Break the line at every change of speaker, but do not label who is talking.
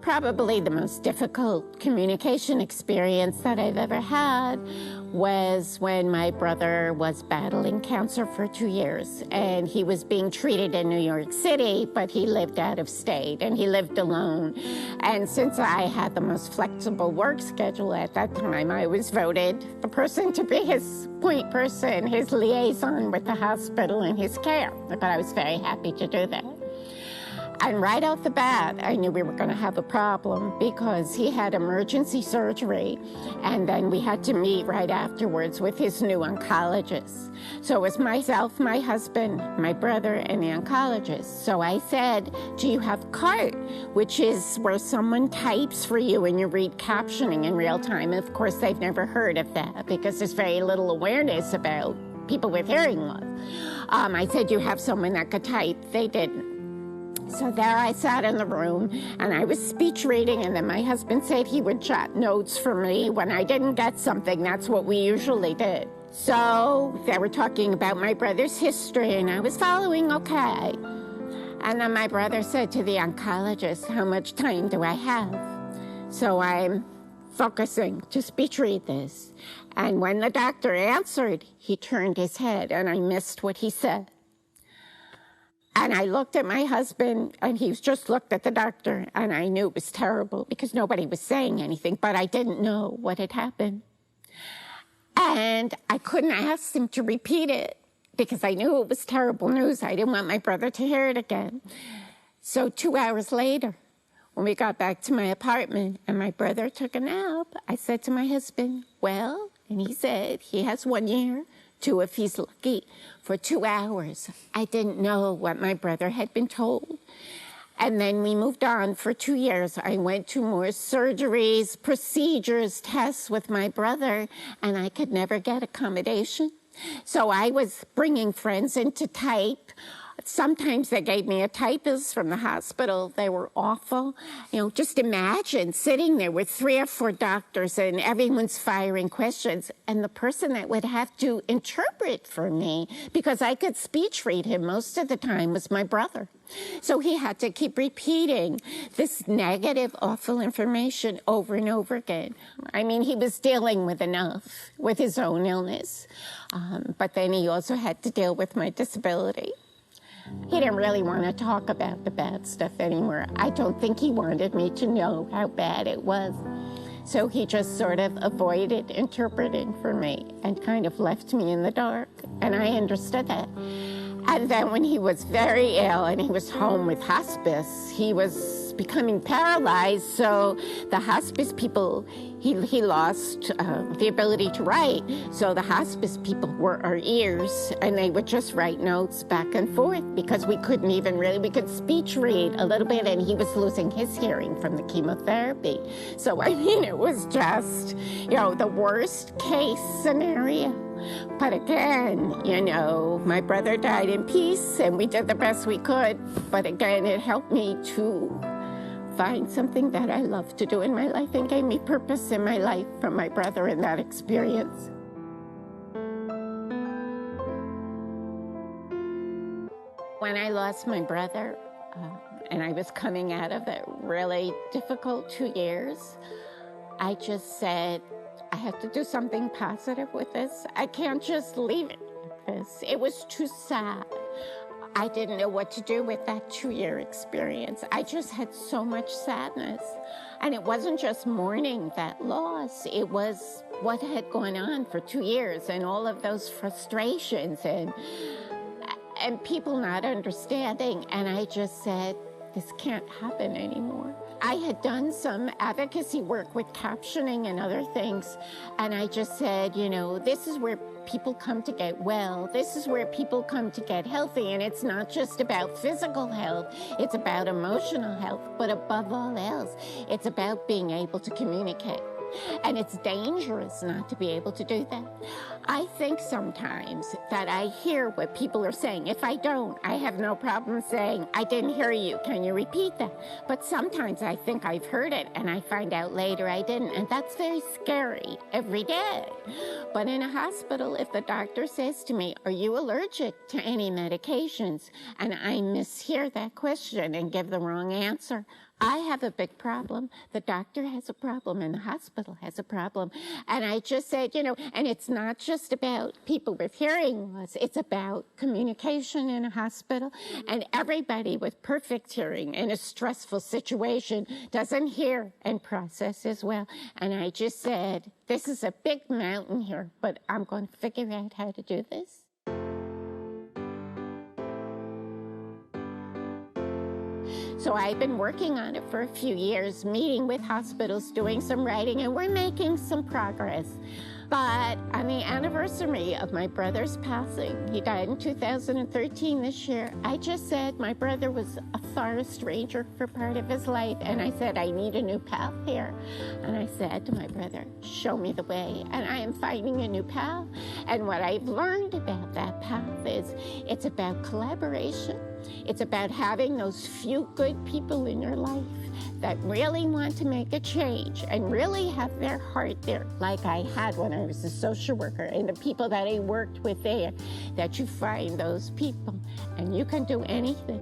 Probably the most difficult communication experience that I've ever had was when my brother was battling cancer for 2 years, and he was being treated in New York City, but he lived out of state and he lived alone. And since I had the most flexible work schedule at that time, I was voted the person to be his point person, his liaison with the hospital and his care. But I was very happy to do that. And right off the bat, I knew we were going to have a problem because he had emergency surgery, and then we had to meet right afterwards with his new oncologist. So it was myself, my husband, my brother, and the oncologist. So I said, do you have CART, which is where someone types for you and you read captioning in real time? And of course, they've never heard of that because there's very little awareness about people with hearing loss. I said, you have someone that could type. They didn't. So there I sat in the room, and I was speech reading, and then my husband said he would jot notes for me when I didn't get something. That's what we usually did. So they were talking about my brother's history, and I was following okay. And then my brother said to the oncologist, how much time do I have? So I'm focusing to speech read this. And when the doctor answered, he turned his head, and I missed what he said. And I looked at my husband, and he just looked at the doctor, and I knew it was terrible because nobody was saying anything, but I didn't know what had happened. And I couldn't ask him to repeat it because I knew it was terrible news. I didn't want my brother to hear it again. So 2 hours later, when we got back to my apartment and my brother took a nap, I said to my husband, well, and he said he has 1 year, 2 if he's lucky, for 2 hours. I didn't know what my brother had been told. And then we moved on for 2 years. I went to more surgeries, procedures, tests with my brother, and I could never get accommodation. So I was bringing friends in to type. Sometimes they gave me a typist from the hospital. They were awful. You know, just imagine sitting there with 3 or 4 doctors and everyone's firing questions. And the person that would have to interpret for me, because I could speech read him most of the time, was my brother. So he had to keep repeating this negative, awful information over and over again. I mean, he was dealing with enough with his own illness. But then he also had to deal with my disability. He didn't really want to talk about the bad stuff anymore. I don't think he wanted me to know how bad it was. So he just sort of avoided interpreting for me and kind of left me in the dark. And I understood that. And then when he was very ill and he was home with hospice, he was becoming paralyzed. So the hospice people, he lost the ability to write. So the hospice people were our ears, and they would just write notes back and forth because we couldn't even really, we could speech read a little bit, and he was losing his hearing from the chemotherapy. So, I mean, it was just, you know, the worst case scenario. But again, you know, my brother died in peace, and we did the best we could. But again, it helped me to find something that I love to do in my life and gave me purpose in my life from my brother in that experience. When I lost my brother, and I was coming out of a really difficult 2 years, I just said, I have to do something positive with this. I can't just leave it like this. It was too sad. I didn't know what to do with that 2-year experience. I just had so much sadness. And it wasn't just mourning that loss. It was what had gone on for 2 years and all of those frustrations and people not understanding. And I just said, this can't happen anymore. I had done some advocacy work with captioning and other things, and I just said, you know, this is where people come to get well. This is where people come to get healthy, and it's not just about physical health. It's about emotional health, but above all else, it's about being able to communicate. And it's dangerous not to be able to do that. I think sometimes that I hear what people are saying. If I don't, I have no problem saying, I didn't hear you. Can you repeat that? But sometimes I think I've heard it and I find out later I didn't. And that's very scary every day. But in a hospital, if the doctor says to me, are you allergic to any medications? And I mishear that question and give the wrong answer, I have a big problem. The doctor has a problem and the hospital has a problem. And I just said, and it's not just about people with hearing loss, it's about communication in a hospital. And everybody with perfect hearing in a stressful situation doesn't hear and process as well. And I just said, this is a big mountain here, but I'm going to figure out how to do this. So I've been working on it for a few years, meeting with hospitals, doing some writing, and we're making some progress. But on the anniversary of my brother's passing, he died in 2013 this year, I just said my brother was a forest ranger for part of his life, and I said, I need a new path here. And I said to my brother, show me the way. And I am finding a new path. And what I've learned about that path is it's about collaboration. It's about having those few good people in your life that really want to make a change and really have their heart there, like I had when I was a social worker, and the people that I worked with there, that you find those people and you can do anything.